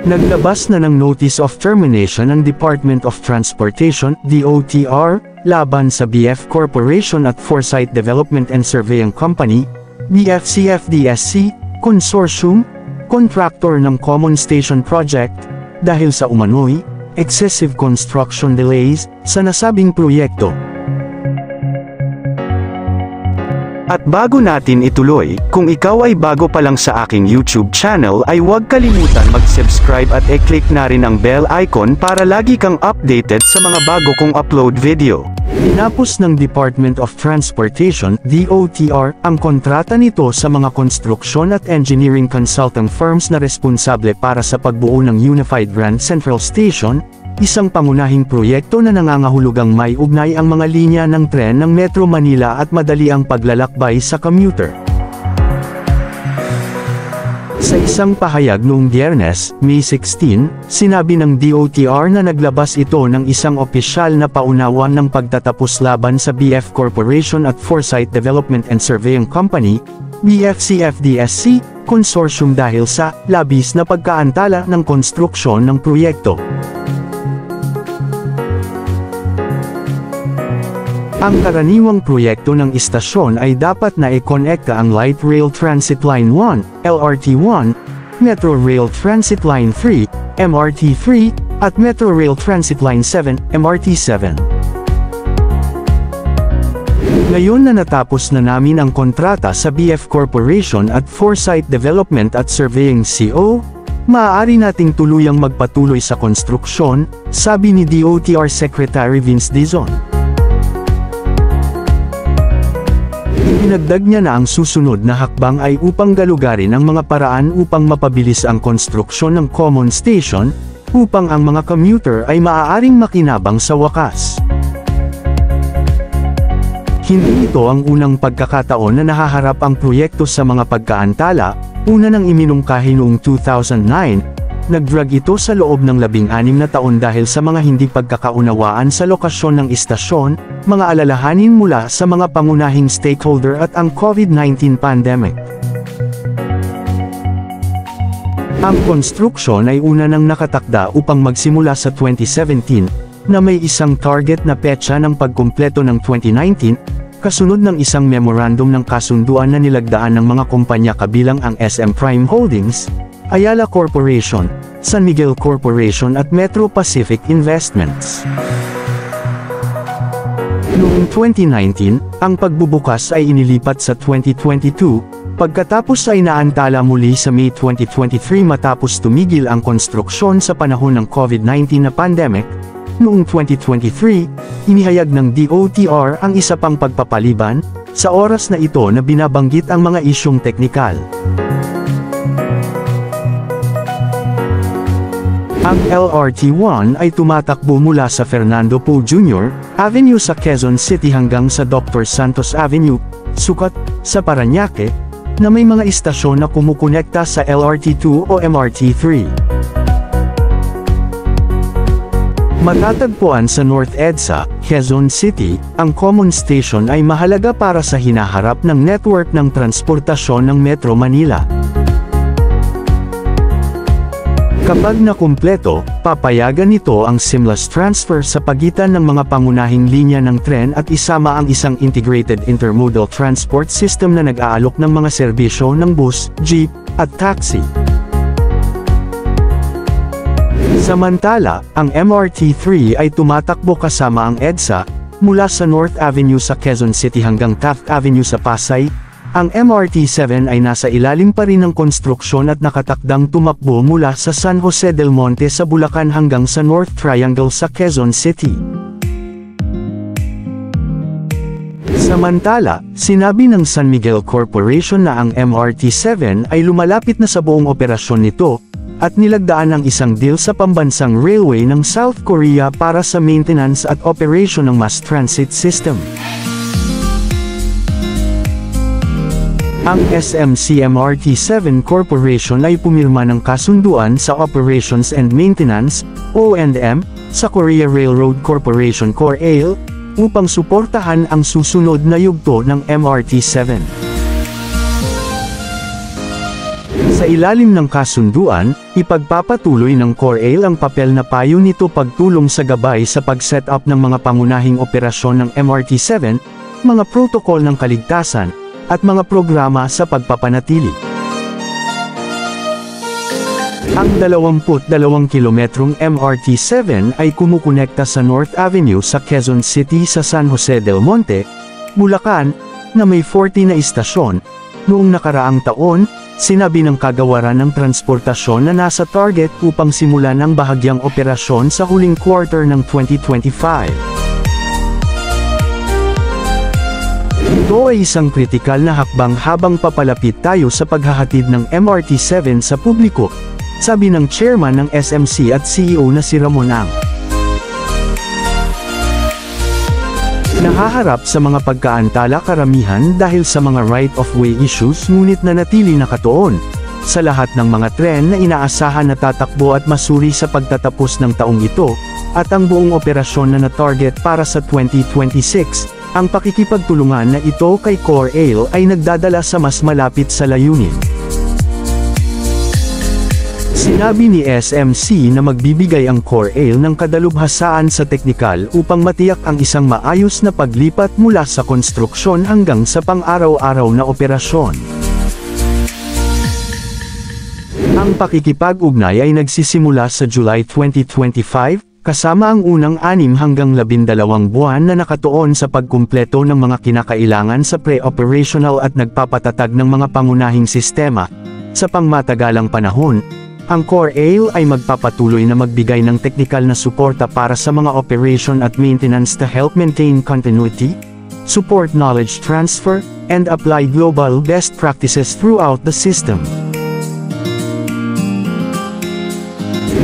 Naglabas na ng Notice of Termination ang Department of Transportation, DOTR, laban sa BF Corporation at Foresight Development and Surveying Company, BFCFDSC, Consortium, contractor ng Common Station Project, dahil sa umano'y excessive construction delays sa nasabing proyekto. At bago natin ituloy, kung ikaw ay bago pa lang sa aking YouTube channel ay huwag kalimutan mag-subscribe at i-click na rin ang bell icon para lagi kang updated sa mga bago kong upload video. Tinapos ng Department of Transportation, DOTR, ang kontrata nito sa mga konstruksyon at engineering consulting firms na responsable para sa pagbuo ng Unified Grand Central Station, isang pangunahing proyekto na nangangahulugang may ugnay ang mga linya ng tren ng Metro Manila at madali ang paglalakbay sa commuter. Sa isang pahayag noong Biyernes, May 16, sinabi ng DOTR na naglabas ito ng isang opisyal na paunawan ng pagtatapos laban sa BF Corporation at Foresight Development and Surveying Company, BFCFDSC, Consortium dahil sa labis na pagkaantala ng konstruksyon ng proyekto. Ang karaniwang proyekto ng istasyon ay dapat na i-konekta ang Light Rail Transit Line 1, LRT1, Metro Rail Transit Line 3, MRT3, at Metro Rail Transit Line 7, MRT7. Ngayon na natapos na namin ang kontrata sa BF Corporation at Foresight Development at Surveying CO, maaari nating tuluyang magpatuloy sa konstruksyon, sabi ni DOTR Secretary Vince Dizon. Pinagdag niya na ang susunod na hakbang ay upang galugarin ang mga paraan upang mapabilis ang konstruksyon ng Common Station, upang ang mga commuter ay maaaring makinabang sa wakas. Hindi ito ang unang pagkakataon na nahaharap ang proyekto sa mga pagkaantala, una nang iminungkahi noong 2009, nagdrag ito sa loob ng 16 na taon dahil sa mga hindi pagkakaunawaan sa lokasyon ng istasyon, mga alalahanin mula sa mga pangunahing stakeholder at ang COVID-19 pandemic. Ang konstruksyon ay una nang nakatakda upang magsimula sa 2017, na may isang target na petsa ng pagkumpleto ng 2019, kasunod ng isang memorandum ng kasunduan na nilagdaan ng mga kumpanya kabilang ang SM Prime Holdings, Ayala Corporation, San Miguel Corporation at Metro Pacific Investments. Noong 2019, ang pagbubukas ay inilipat sa 2022, pagkatapos ay naantala muli sa May 2023 matapos tumigil ang konstruksyon sa panahon ng COVID-19 na pandemic. Noong 2023, inihayag ng DOTR ang isa pang pagpapaliban, sa oras na ito na binabanggit ang mga isyong teknikal. Ang LRT1 ay tumatakbo mula sa Fernando Poe Jr. Avenue sa Quezon City hanggang sa Dr. Santos Avenue, Sucat, sa Parañaque, na may mga istasyon na kumukonekta sa LRT2 o MRT3. Matatagpuan sa North EDSA, Quezon City, ang Common Station ay mahalaga para sa hinaharap ng network ng transportasyon ng Metro Manila. Kapag nakumpleto, papayagan nito ang seamless transfer sa pagitan ng mga pangunahing linya ng tren at isama ang isang integrated intermodal transport system na nag-aalok ng mga serbisyo ng bus, jeep, at taxi. Samantala, ang MRT3 ay tumatakbo kasama ang EDSA, mula sa North Avenue sa Quezon City hanggang Taft Avenue sa Pasay. Ang MRT7 ay nasa ilalim pa rin ng konstruksyon at nakatakdang tumakbo mula sa San Jose del Monte sa Bulacan hanggang sa North Triangle sa Quezon City. Samantala, sinabi ng San Miguel Corporation na ang MRT7 ay lumalapit na sa buong operasyon nito, at nilagdaan ang isang deal sa pambansang railway ng South Korea para sa maintenance at operation ng mass transit system. Ang SMC-MRT7 Corporation ay pumirma ng kasunduan sa Operations and Maintenance, O&M, sa Korea Railroad Corporation (KORAIL), upang suportahan ang susunod na yugto ng MRT7. Sa Sa ilalim ng kasunduan, ipagpapatuloy ng CORAIL ang papel na payo nito pagtulong sa gabay sa pag-set up ng mga pangunahing operasyon ng MRT-7, mga protokol ng kaligtasan, at mga programa sa pagpapanatili. Ang 22 kilometrong MRT-7 ay kumukonekta sa North Avenue sa Quezon City sa San Jose del Monte, Bulacan, na may 40 na istasyon. Noong nakaraang taon, sinabi ng kagawaran ng transportasyon na nasa target upang simulan ang bahagyang operasyon sa huling quarter ng 2025. Ito ay isang kritikal na hakbang habang papalapit tayo sa paghahatid ng MRT-7 sa publiko, sabi ng chairman ng SMC at CEO na si Ramon Ang. Nahaharap sa mga pagkaantala karamihan dahil sa mga right-of-way issues ngunit nanatili nakatuon sa lahat ng mga tren na inaasahan na tatakbo at masuri sa pagtatapos ng taong ito, at ang buong operasyon na na-target para sa 2026, ang pakikipagtulungan na ito kay CORAIL ay nagdadala sa mas malapit sa layunin. Sinabi ni SMC na magbibigay ang CORAIL ng kadalubhasaan sa teknikal upang matiyak ang isang maayos na paglipat mula sa konstruksyon hanggang sa pang-araw-araw na operasyon. Ang pakikipag-ugnay ay nagsisimula sa July 2025, kasama ang unang 6 hanggang 12 buwan na nakatuon sa pagkumpleto ng mga kinakailangan sa pre-operational at nagpapatatag ng mga pangunahing sistema. Sa pangmatagalang panahon, ang CORAIL ay magpapatuloy na magbigay ng teknikal na suporta para sa mga operation at maintenance to help maintain continuity, support knowledge transfer, and apply global best practices throughout the system.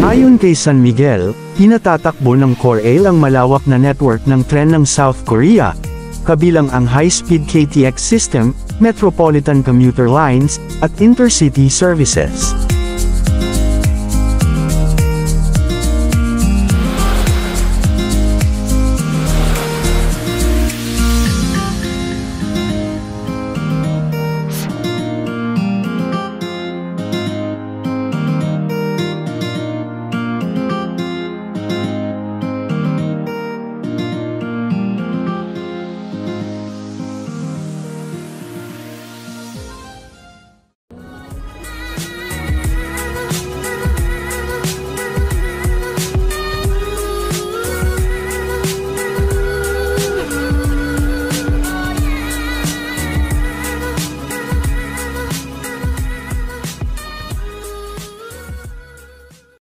Ayon kay San Miguel, pinatatakbo ng CORAIL ang malawak na network ng tren ng South Korea, kabilang ang high-speed KTX system, metropolitan commuter lines, at intercity services.